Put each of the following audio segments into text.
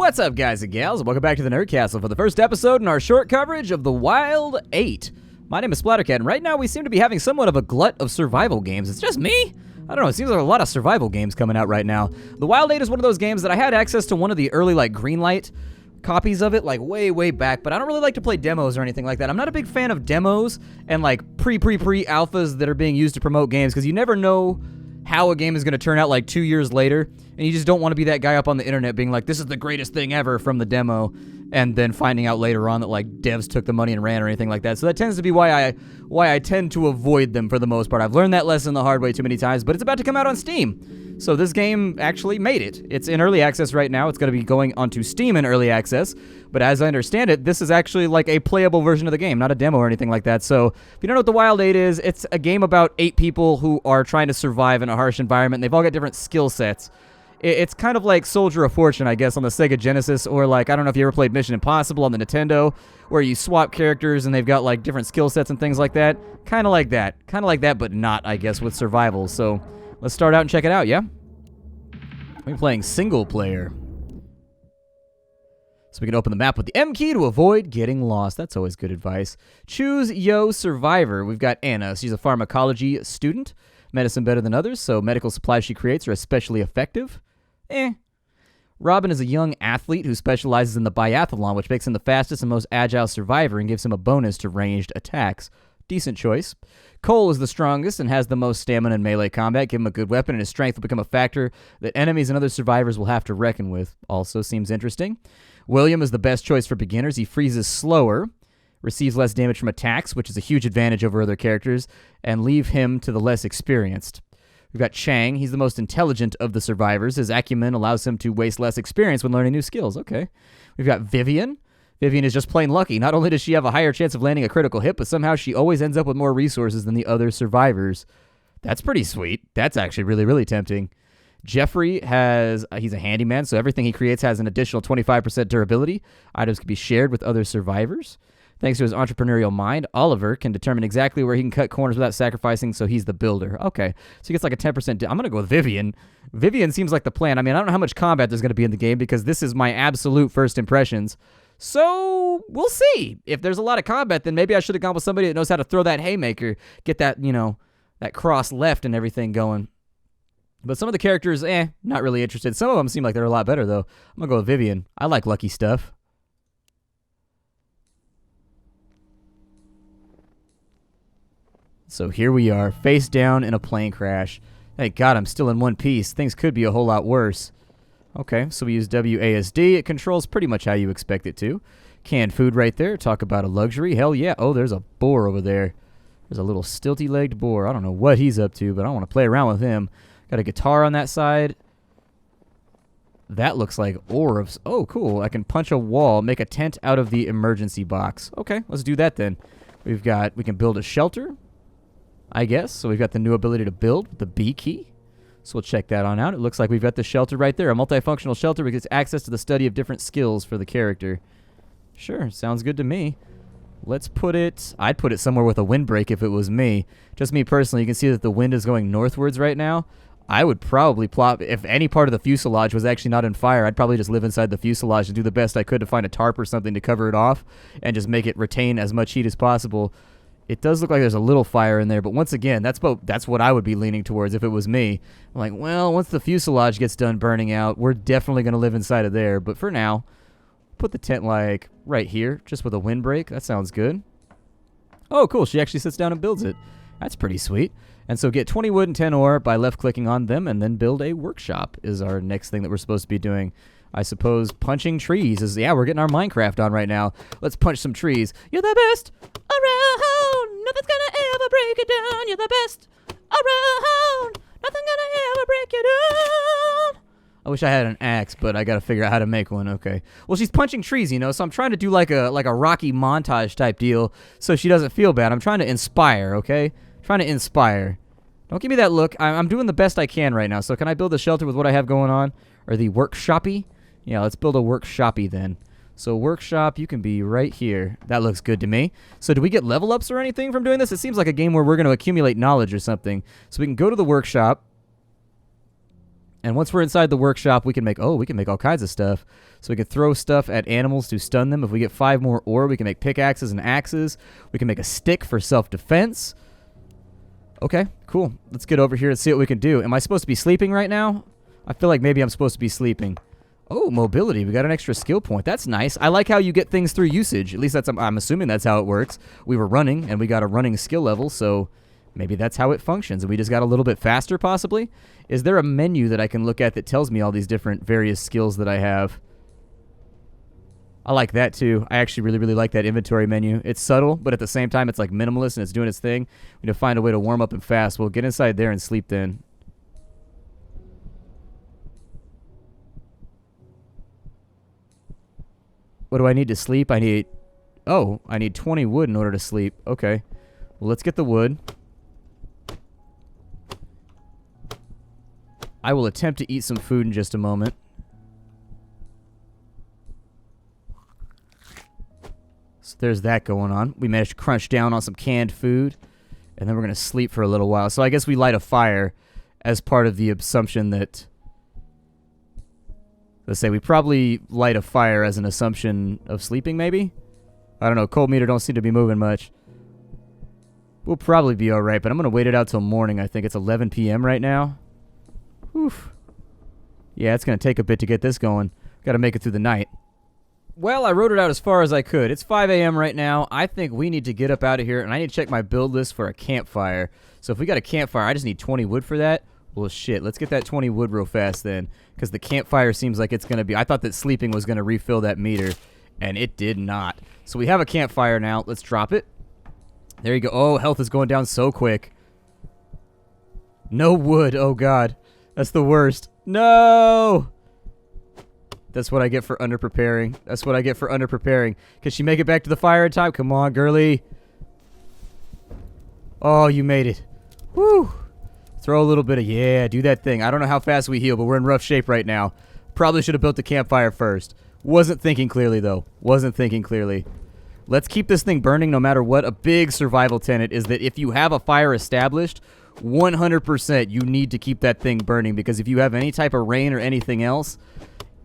What's up, guys and gals? Welcome back to the Nerd Castle for the first episode in our short coverage of The Wild 8. My name is Splattercat, and right now we seem to be having somewhat of a glut of survival games. It's just me? I don't know, it seems like a lot of survival games coming out right now. The Wild 8 is one of those games that I had access to one of the early, greenlight copies of it, way back, but I don't really like to play demos or anything like that. I'm not a big fan of demos and, pre-alphas that are being used to promote games, because you never know how a game is going to turn out 2 years later, and you just don't want to be that guy up on the internet being like, this is the greatest thing ever from the demo, and then finding out later on that devs took the money and ran or anything like that. So that tends to be why I tend to avoid them for the most part. I've learned that lesson the hard way too many times, but it's about to come out on Steam. So this game actually made it. It's in early access right now. It's going to be going onto Steam in early access, but as I understand it, this is actually a playable version of the game, not a demo or anything like that. So if you don't know what The Wild 8 is, it's a game about 8 people who are trying to survive in a harsh environment. They've all got different skill sets. It's kind of like Soldier of Fortune, I guess, on the Sega Genesis, or I don't know if you ever played Mission Impossible on the Nintendo, where you swap characters and they've got different skill sets and things like that. Kind of like that, but not, I guess, with survival. So let's start out and check it out, yeah? We're playing single player. So we can open the map with the M key to avoid getting lost. That's always good advice. Choose Yo Survivor. We've got Anna. She's a pharmacology student. Medicine better than others, so medical supplies she creates are especially effective. Robin is a young athlete who specializes in the biathlon, which makes him the fastest and most agile survivor and gives him a bonus to ranged attacks. Decent choice. Cole is the strongest and has the most stamina in melee combat. Give him a good weapon, and his strength will become a factor that enemies and other survivors will have to reckon with. Also seems interesting. William is the best choice for beginners. He freezes slower, receives less damage from attacks, which is a huge advantage over other characters, and leave him to the less experienced. We've got Chang. He's the most intelligent of the survivors. His acumen allows him to waste less experience when learning new skills. Okay. We've got Vivian. Vivian is just plain lucky. Not only does she have a higher chance of landing a critical hit, but somehow she always ends up with more resources than the other survivors. That's pretty sweet. That's actually really, really tempting. Jeffrey he's a handyman, so everything he creates has an additional 25% durability. Items can be shared with other survivors. Thanks to his entrepreneurial mind, Oliver can determine exactly where he can cut corners without sacrificing, so he's the builder. Okay, so he gets a 10%. I'm going to go with Vivian. Vivian seems like the plan. I mean, I don't know how much combat there's going to be in the game because this is my absolute first impressions. So we'll see. If there's a lot of combat, then maybe I should have gone with somebody that knows how to throw that haymaker, get that, that cross left and everything going. But some of the characters, not really interested. Some of them seem like they're a lot better, though. I'm going to go with Vivian. I like lucky stuff. So here we are, face down in a plane crash. Thank God I'm still in one piece. Things could be a whole lot worse. Okay, so we use WASD. It controls pretty much how you expect it to. Canned food right there. Talk about a luxury. Hell yeah. Oh, there's a boar over there. There's a little stilty-legged boar. I don't know what he's up to, but I want to play around with him. Got a guitar on that side. That looks like orbs. Oh, cool. I can punch a wall, make a tent out of the emergency box. Okay, let's do that then. We can build a shelter, I guess. So we've got the new ability to build with the B key. So we'll check that on out. It looks like we've got the shelter right there. A multifunctional shelter which gets access to the study of different skills for the character. Sure, sounds good to me. Let's put it... I'd put it somewhere with a windbreak if it was me. Just me personally, you can see that the wind is going northwards right now. I would probably plop... If any part of the fuselage was actually not in fire, I'd probably just live inside the fuselage and do the best I could to find a tarp or something to cover it off and just make it retain as much heat as possible. It does look like there's a little fire in there, but once again, that's what I would be leaning towards if it was me. I'm like, well, once the fuselage gets done burning out, we're definitely going to live inside of there. But for now, put the tent right here, just with a windbreak. That sounds good. Oh, cool. She actually sits down and builds it. That's pretty sweet. And so get 20 wood and 10 ore by left-clicking on them, and then build a workshop is our next thing that we're supposed to be doing. I suppose punching trees is... Yeah, we're getting our Minecraft on right now. Let's punch some trees. You're the best around. Nothing's gonna ever break you down. You're the best around. Nothing gonna ever break you down. I wish I had an axe, but I gotta figure out how to make one. Okay. Well, she's punching trees, so I'm trying to do like a Rocky montage type deal so she doesn't feel bad. I'm trying to inspire, okay? Trying to inspire. Don't give me that look. I'm doing the best I can right now. So can I build a shelter with what I have going on? Or the workshoppy? Yeah, let's build a workshoppy then. So workshop, you can be right here. That looks good to me. So do we get level ups or anything from doing this? It seems like a game where we're going to accumulate knowledge or something. So we can go to the workshop. And once we're inside the workshop, we can make all kinds of stuff. So we can throw stuff at animals to stun them. If we get 5 more ore, we can make pickaxes and axes. We can make a stick for self-defense. Okay, cool. Let's get over here and see what we can do. Am I supposed to be sleeping right now? I feel like maybe I'm supposed to be sleeping. Oh, mobility. We got an extra skill point. That's nice. I like how you get things through usage. At least I'm assuming that's how it works. We were running, and we got a running skill level, so maybe that's how it functions. And we just got a little bit faster, possibly? Is there a menu that I can look at that tells me all these different various skills that I have? I like that, too. I actually really, really like that inventory menu. It's subtle, but at the same time, it's like minimalist, and it's doing its thing. We need to find a way to warm up and fast. We'll get inside there and sleep then. What do I need to sleep? I need 20 wood in order to sleep. Okay. Well, let's get the wood. I will attempt to eat some food in just a moment. So there's that going on. We managed to crunch down on some canned food, and then we're going to sleep for a little while. So I guess we light a fire as part of the assumption that... Let's say we probably light a fire as an assumption of sleeping, maybe? I don't know. Cold meter don't seem to be moving much. We'll probably be alright, but I'm going to wait it out till morning. I think it's 11 p.m. right now. Oof. Yeah, it's going to take a bit to get this going. Got to make it through the night. Well, I wrote it out as far as I could. It's 5 a.m. right now. I think we need to get up out of here, and I need to check my build list for a campfire. So if we got a campfire, I just need 20 wood for that. Well, shit, let's get that 20 wood real fast then, because the campfire seems like it's going to be... I thought that sleeping was going to refill that meter, and it did not. So we have a campfire now. Let's drop it. There you go. Oh, health is going down so quick. No wood. Oh, God. That's the worst. No! That's what I get for underpreparing. That's what I get for underpreparing. Can she make it back to the fire in time? Come on, girly. Oh, you made it. Woo! Throw a little bit of... Yeah, do that thing. I don't know how fast we heal, but we're in rough shape right now. Probably should have built the campfire first. Wasn't thinking clearly, though. Wasn't thinking clearly. Let's keep this thing burning no matter what. A big survival tenet is that if you have a fire established, 100% you need to keep that thing burning, because if you have any type of rain or anything else,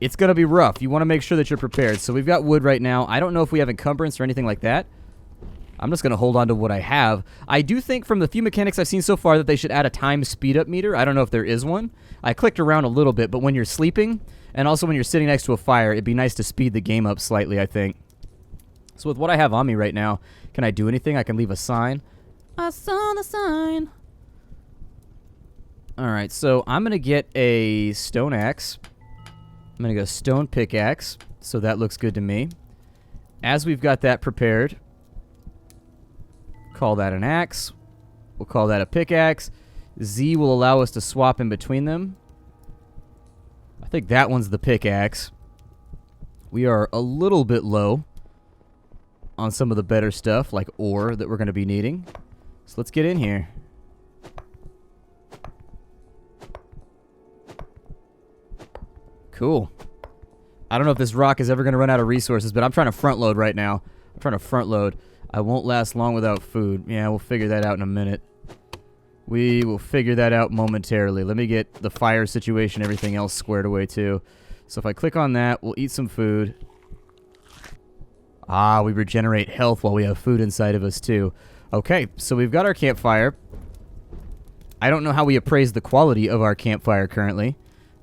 it's going to be rough. You want to make sure that you're prepared. So we've got wood right now. I don't know if we have encumbrance or anything like that. I'm just going to hold on to what I have. I do think from the few mechanics I've seen so far that they should add a time speed-up meter. I don't know if there is one. I clicked around a little bit, but when you're sleeping, and also when you're sitting next to a fire, it'd be nice to speed the game up slightly, I think. So with what I have on me right now, can I do anything? I can leave a sign. I saw the sign. Alright, so I'm going to get a stone axe. I'm going to go stone pickaxe, so that looks good to me. As we've got that prepared... Call that an axe. We'll call that a pickaxe. Z will allow us to swap in between them. I think that one's the pickaxe. We are a little bit low on some of the better stuff, like ore, that we're going to be needing. So let's get in here. Cool. I don't know if this rock is ever going to run out of resources, but I'm trying to front load right now. I'm trying to front load. I won't last long without food. Yeah, we'll figure that out in a minute. We will figure that out momentarily. Let me get the fire situation, everything else squared away too. So if I click on that, we'll eat some food. Ah, we regenerate health while we have food inside of us too. Okay, so we've got our campfire. I don't know how we appraise the quality of our campfire currently,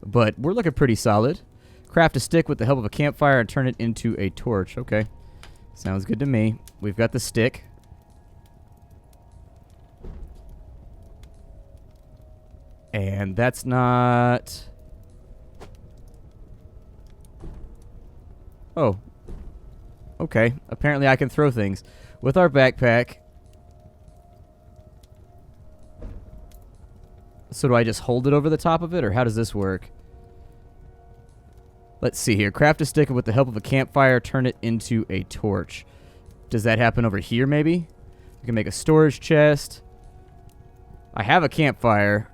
but we're looking pretty solid. Craft a stick with the help of a campfire and turn it into a torch. Okay, sounds good to me. We've got the stick. And that's not... Oh. Okay. Apparently I can throw things. With our backpack. So do I just hold it over the top of it, or how does this work? Let's see here. Craft a stick with the help of a campfire. Turn it into a torch. Does that happen over here, maybe? We can make a storage chest. I have a campfire.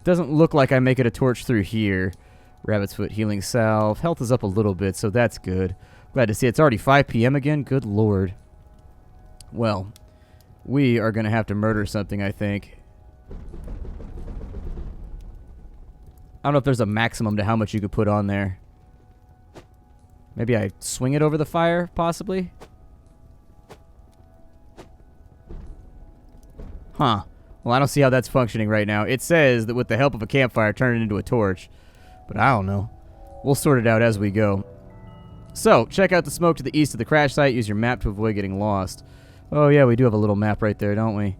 Doesn't look like I make it a torch through here. Rabbit's foot healing salve. Health is up a little bit, so that's good. Glad to see it's already 5 p.m. again. Good lord. Well, we are going to have to murder something, I think. don't know if there's a maximum to how much you could put on there. Maybe I swing it over the fire, possibly? Huh. Well, I don't see how that's functioning right now. It says that with the help of a campfire, turn it into a torch. But I don't know. We'll sort it out as we go. So, check out the smoke to the east of the crash site. Use your map to avoid getting lost. Oh, yeah, we do have a little map right there, don't we?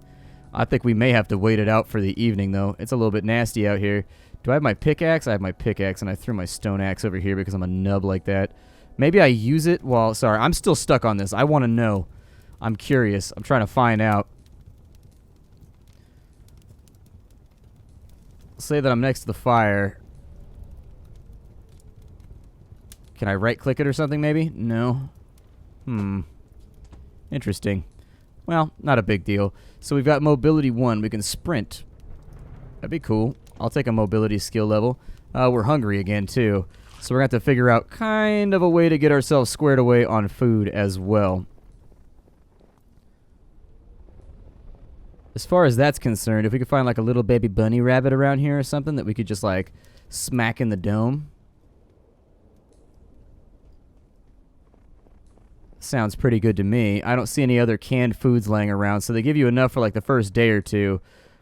I think we may have to wait it out for the evening, though. It's a little bit nasty out here. Do I have my pickaxe? I have my pickaxe, and I threw my stone axe over here because I'm a nub like that. Maybe I use it while... Sorry, I'm still stuck on this. I want to know. I'm curious. I'm trying to find out. Say that I'm next to the fire. Can I right-click it or something, maybe? No. Interesting. Well, not a big deal. So we've got mobility 1. We can sprint. That'd be cool. I'll take a mobility skill level. We're hungry again, too. So we're going to have to figure out kind of a way to get ourselves squared away on food as well. As far as that's concerned, if we could find like a little baby bunny rabbit around here or something that we could just like smack in the dome. Sounds pretty good to me. I don't see any other canned foods laying around, so they give you enough for like the first day or two.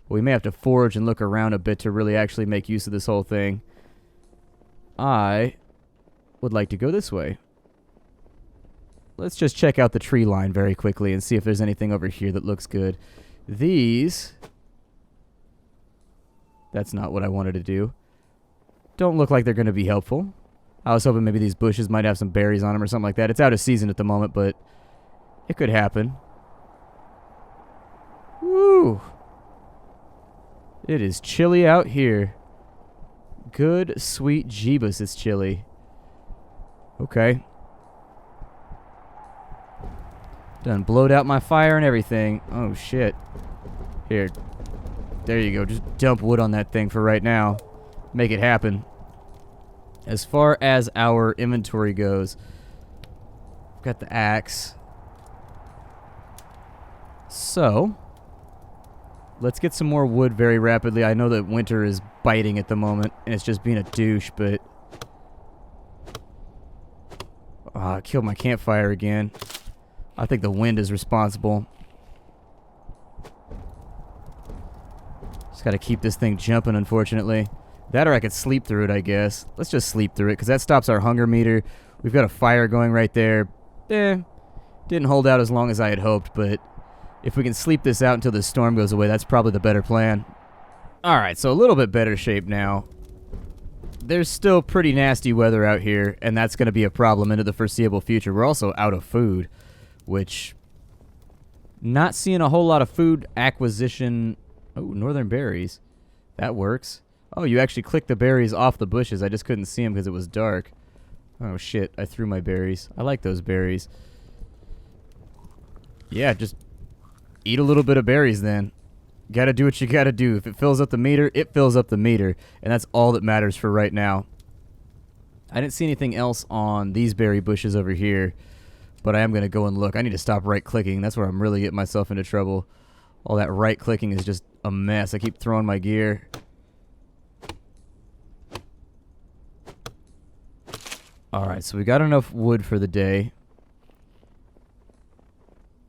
But we may have to forage and look around a bit to really actually make use of this whole thing. I would like to go this way. Let's just check out the tree line very quickly and see if there's anything over here that looks good. These... That's not what I wanted to do. Don't look like they're going to be helpful. I was hoping maybe these bushes might have some berries on them or something like that. It's out of season at the moment, but it could happen. Woo! It is chilly out here. Good, sweet Jeebus, it's chilly. Okay. Done blowed out my fire and everything. Oh, shit. Here. There you go. Just dump wood on that thing for right now. Make it happen. As far as our inventory goes, got the axe. So, let's get some more wood very rapidly. I know that winter is biting at the moment, and it's just being a douche, but... I killed my campfire again. I think the wind is responsible. Just gotta keep this thing jumping, unfortunately. That or I could sleep through it, I guess. Let's just sleep through it, because that stops our hunger meter. We've got a fire going right there. Didn't hold out as long as I had hoped, but if we can sleep this out until the storm goes away, that's probably the better plan. Alright, so a little bit better shape now. There's still pretty nasty weather out here, and that's going to be a problem into the foreseeable future. We're also out of food, which... Not seeing a whole lot of food acquisition... Oh, northern berries. That works. Oh, you actually click the berries off the bushes. I just couldn't see them because it was dark. Oh, shit. I threw my berries. I like those berries. Yeah, just eat a little bit of berries then. Gotta do what you gotta do. If it fills up the meter, it fills up the meter. And that's all that matters for right now. I didn't see anything else on these berry bushes over here. But I am going to go and look. I need to stop right-clicking. That's where I'm really getting myself into trouble. All that right-clicking is just a mess. I keep throwing my gear. Alright, so we got enough wood for the day.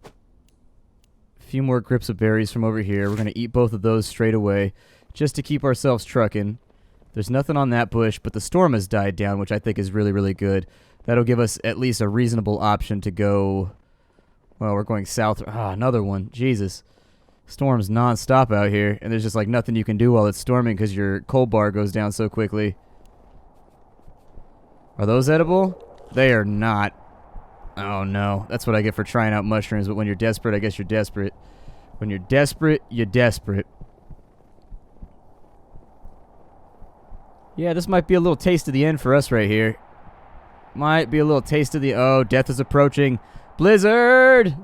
A few more grips of berries from over here. We're going to eat both of those straight away just to keep ourselves trucking. There's nothing on that bush, but the storm has died down, which I think is really, really good. That'll give us at least a reasonable option to go... Well, we're going south. Ah, another one. Jesus. Storm's non-stop out here, and there's just like nothing you can do while it's storming because your coal bar goes down so quickly. Are those edible? They are not. Oh, no. That's what I get for trying out mushrooms, but when you're desperate, I guess you're desperate. When you're desperate, you're desperate. Yeah, this might be a little taste of the end for us right here. Might be a little taste of the... Oh, death is approaching. Blizzard!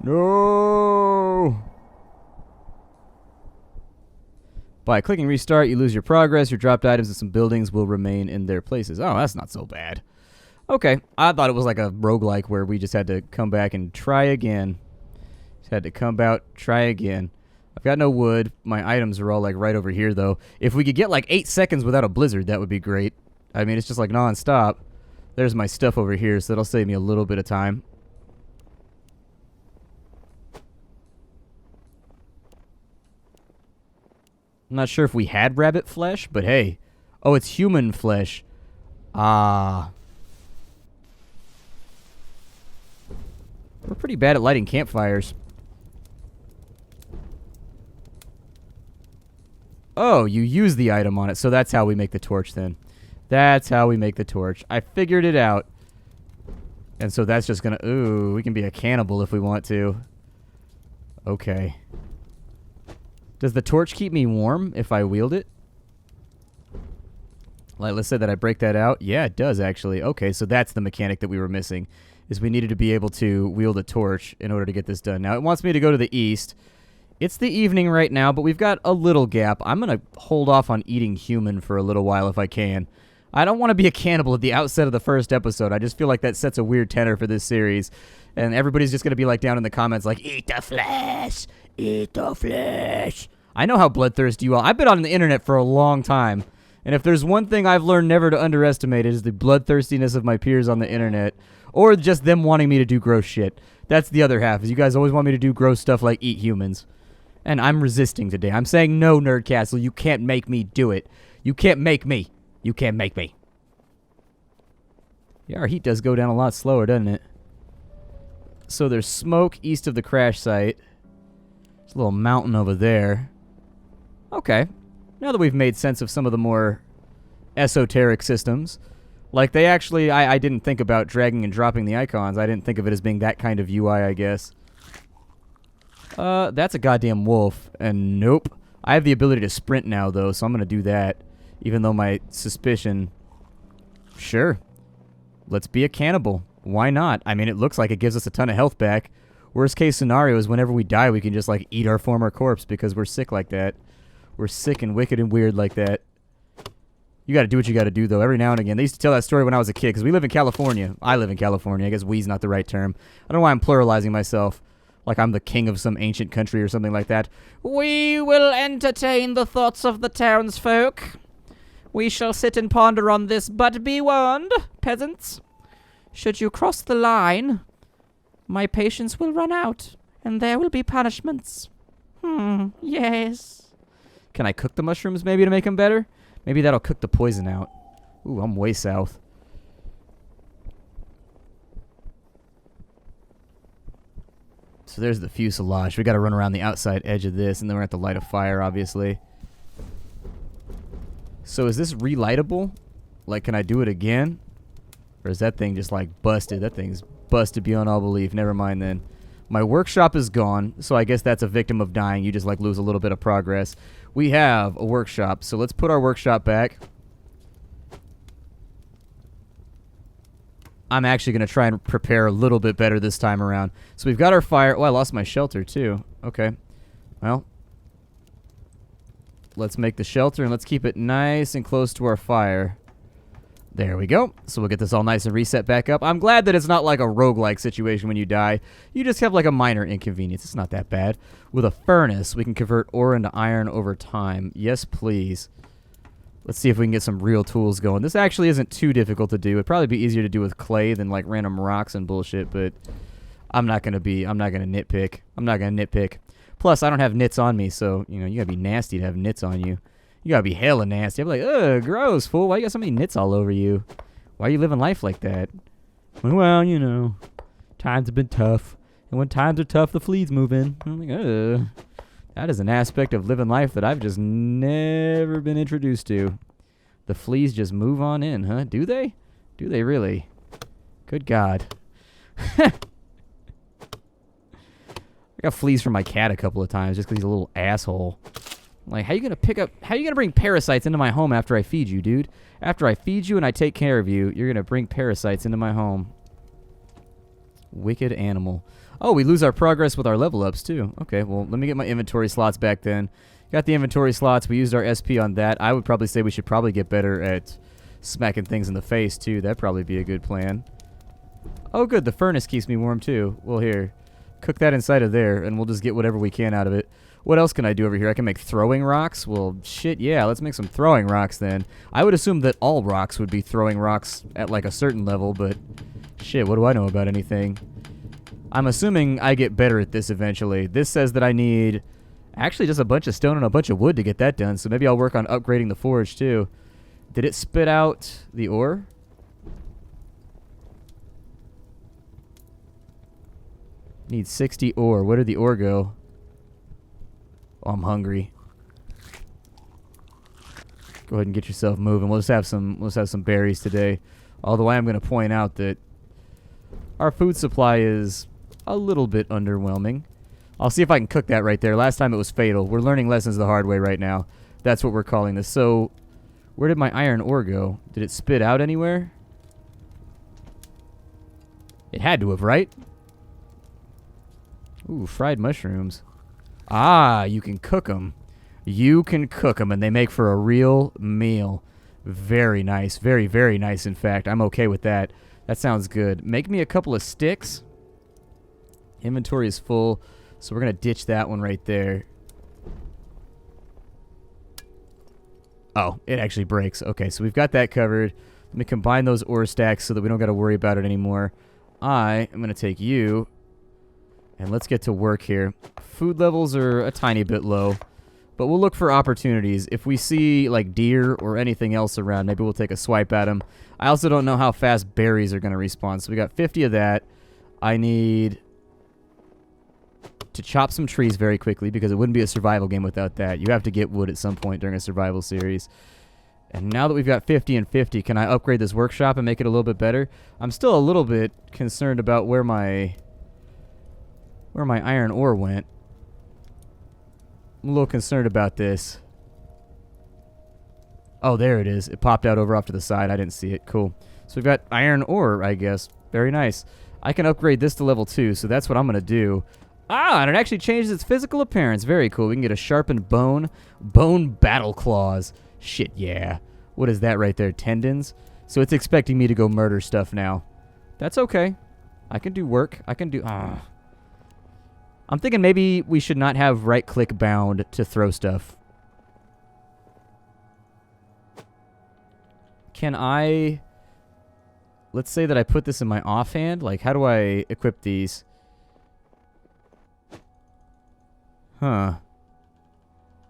No! By clicking restart, you lose your progress. Your dropped items and some buildings will remain in their places. Oh, that's not so bad. Okay, I thought it was like a roguelike where we just had to come back and try again. Just had to come out, try again. I've got no wood. My items are all, like, right over here, though. If we could get, like, 8 seconds without a blizzard, that would be great. I mean, it's just, like, non-stop. There's my stuff over here, so that'll save me a little bit of time. I'm not sure if we had rabbit flesh, but hey. Oh, it's human flesh. Ah. We're pretty bad at lighting campfires. Oh, you use the item on it, so that's how we make the torch then. That's how we make the torch. I figured it out. And so that's just gonna... Ooh, we can be a cannibal if we want to. Okay. Does the torch keep me warm if I wield it? Like, let's say that I break that out. Yeah, it does, actually. Okay, so that's the mechanic that we were missing, is we needed to be able to wield a torch in order to get this done. Now, it wants me to go to the east. It's the evening right now, but we've got a little gap. I'm going to hold off on eating human for a little while if I can. I don't want to be a cannibal at the outset of the first episode. I just feel like that sets a weird tenor for this series. And everybody's just going to be like down in the comments like, eat the flesh! Eat the flesh! I know how bloodthirsty you are. I've been on the internet for a long time. And if there's one thing I've learned never to underestimate, it is the bloodthirstiness of my peers on the internet. Or just them wanting me to do gross shit. That's the other half, is you guys always want me to do gross stuff like eat humans. And I'm resisting today. I'm saying, no, Nerdcastle, you can't make me do it. You can't make me. You can't make me. Yeah, our heat does go down a lot slower, doesn't it? So there's smoke east of the crash site. There's a little mountain over there. Okay. Now that we've made sense of some of the more esoteric systems, like they actually, I didn't think about dragging and dropping the icons. I didn't think of it as being that kind of UI, I guess. That's a goddamn wolf, and nope. I have the ability to sprint now, though, so I'm going to do that, even though my suspicion... Sure. Let's be a cannibal. Why not? I mean, it looks like it gives us a ton of health back. Worst case scenario is whenever we die, we can just, like, eat our former corpse because we're sick like that. We're sick and wicked and weird like that. You gotta do what you gotta do, though, every now and again. They used to tell that story when I was a kid, because we live in California. I live in California. I guess we's not the right term. I don't know why I'm pluralizing myself. Like I'm the king of some ancient country or something like that. We will entertain the thoughts of the townsfolk. We shall sit and ponder on this, but be warned, peasants. Should you cross the line, my patience will run out, and there will be punishments. Yes. Can I cook the mushrooms maybe to make them better? Maybe that'll cook the poison out. Ooh, I'm way south. So there's the fuselage. We got to run around the outside edge of this, and then we're at the light a fire, obviously. So is this relightable? Like, can I do it again? Or is that thing just, like, busted? That thing's busted beyond all belief. Never mind, then. My workshop is gone, so I guess that's a victim of dying. You just, like, lose a little bit of progress. We have a workshop, so let's put our workshop back. I'm actually going to try and prepare a little bit better this time around. So we've got our fire. Oh, I lost my shelter, too. Okay. Well, let's make the shelter, and let's keep it nice and close to our fire. There we go. So we'll get this all nice and reset back up. I'm glad that it's not like a roguelike situation when you die. You just have like a minor inconvenience. It's not that bad. With a furnace, we can convert ore into iron over time. Yes, please. Let's see if we can get some real tools going. This actually isn't too difficult to do. It'd probably be easier to do with clay than like random rocks and bullshit, but I'm not going to nitpick. I'm not going to nitpick. Plus, I don't have nits on me, so, you know, you got to be nasty to have nits on you. You got to be hella nasty. I'm like, ugh, gross, fool. Why you got so many nits all over you? Why are you living life like that? Well, you know, times have been tough. And when times are tough, the fleas move in. I'm like, ugh. That is an aspect of living life that I've just never been introduced to. The fleas just move on in, huh? Do they? Do they really? Good God. I got fleas from my cat a couple of times just because he's a little asshole. Like, how you gonna bring parasites into my home after I feed you, dude? After I feed you and I take care of you, you're gonna bring parasites into my home. Wicked animal. Oh, we lose our progress with our level ups, too. Okay, well, let me get my inventory slots back then. Got the inventory slots. We used our SP on that. I would probably say we should probably get better at smacking things in the face, too. That'd probably be a good plan. Oh, good. The furnace keeps me warm, too. Well, here. Cook that inside of there, and we'll just get whatever we can out of it. What else can I do over here? I can make throwing rocks. Well, shit, yeah. Let's make some throwing rocks then. I would assume that all rocks would be throwing rocks at like a certain level, but shit, what do I know about anything? I'm assuming I get better at this eventually. This says that I need actually just a bunch of stone and a bunch of wood to get that done, so maybe I'll work on upgrading the forge too. Did it spit out the ore? Need 60 ore. Where did the ore go? Oh, I'm hungry. Go ahead and get yourself moving. Let's have some berries today. Although I am going to point out that our food supply is a little bit underwhelming. I'll see if I can cook that right there. Last time it was fatal. We're learning lessons the hard way right now. That's what we're calling this. So, where did my iron ore go? Did it spit out anywhere? It had to have, right? Ooh, fried mushrooms. Ah, you can cook them. You can cook them, and they make for a real meal. Very nice. Very, very nice, in fact. I'm okay with that. That sounds good. Make me a couple of sticks. Inventory is full, so we're going to ditch that one right there. Oh, it actually breaks. Okay, so we've got that covered. Let me combine those ore stacks so that we don't got to worry about it anymore. I am going to take you, and let's get to work here. Food levels are a tiny bit low, but we'll look for opportunities. If we see, like, deer or anything else around, maybe we'll take a swipe at them. I also don't know how fast berries are going to respawn, so we got 50 of that. I need to chop some trees very quickly because it wouldn't be a survival game without that. You have to get wood at some point during a survival series. And now that we've got 50 and 50, can I upgrade this workshop and make it a little bit better? I'm still a little bit concerned about where my iron ore went. I'm a little concerned about this. Oh, there it is. It popped out over off to the side. I didn't see it. Cool. So we've got iron ore, I guess. Very nice. I can upgrade this to level 2, so that's what I'm going to do. Ah, and it actually changes its physical appearance. Very cool. We can get a sharpened bone. Bone battle claws. Shit, yeah. What is that right there? Tendons? So it's expecting me to go murder stuff now. That's okay. I can do work. I can do... I'm thinking maybe we should not have right-click bound to throw stuff. Can I... Let's say that I put this in my offhand. Like, how do I equip these? Huh.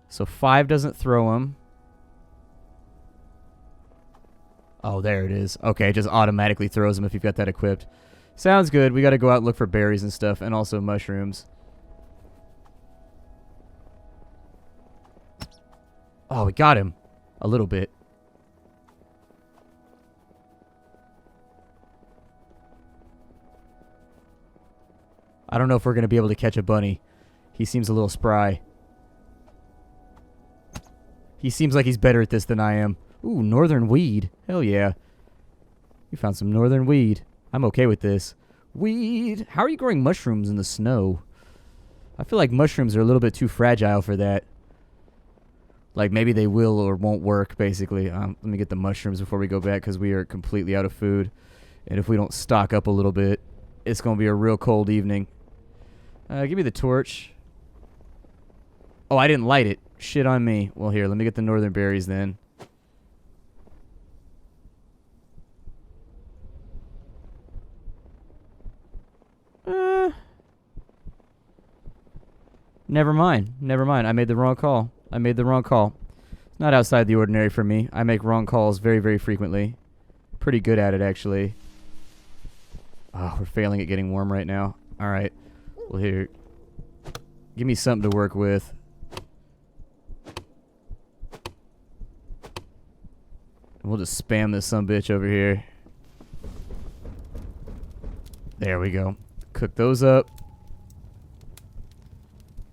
So 5 doesn't throw them. Oh, there it is. Okay, it just automatically throws them if you've got that equipped. Sounds good. We got to go out and look for berries and stuff, and also mushrooms. Oh, we got him. A little bit. I don't know if we're going to be able to catch a bunny. He seems a little spry. He seems like he's better at this than I am. Ooh, northern weed. Hell yeah. We found some northern weed. I'm okay with this. Weed. How are you growing mushrooms in the snow? I feel like mushrooms are a little bit too fragile for that. Like, maybe they will or won't work, basically. Let me get the mushrooms before we go back, because we are completely out of food. And if we don't stock up a little bit, it's going to be a real cold evening. Give me the torch. Oh, I didn't light it. Shit on me. Well, here, let me get the northern berries then. Never mind. Never mind. I made the wrong call. I made the wrong call. It's not outside the ordinary for me. I make wrong calls very, very frequently. Pretty good at it, actually. Oh, we're failing at getting warm right now. All right. Well, here. Give me something to work with. And we'll just spam this sumbitch over here. There we go. Cook those up.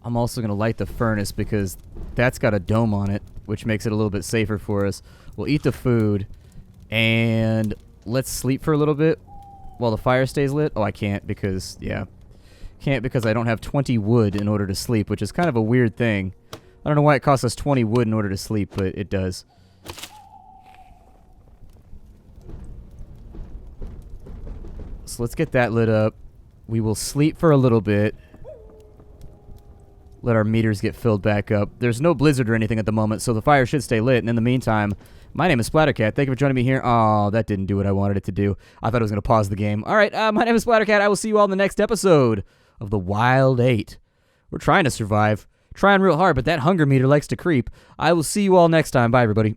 I'm also going to light the furnace because that's got a dome on it, which makes it a little bit safer for us. We'll eat the food, and let's sleep for a little bit while the fire stays lit. Oh, I can't because, yeah. Can't because I don't have 20 wood in order to sleep, which is kind of a weird thing. I don't know why it costs us 20 wood in order to sleep, but it does. So let's get that lit up. We will sleep for a little bit. let our meters get filled back up. There's no blizzard or anything at the moment, so the fire should stay lit. And in the meantime, my name is Splattercat. Thank you for joining me here. Oh, that didn't do what I wanted it to do. I thought it was going to pause the game. All right, my name is Splattercat. I will see you all in the next episode of The Wild 8. We're trying to survive. Trying real hard, but that hunger meter likes to creep. I will see you all next time. Bye, everybody.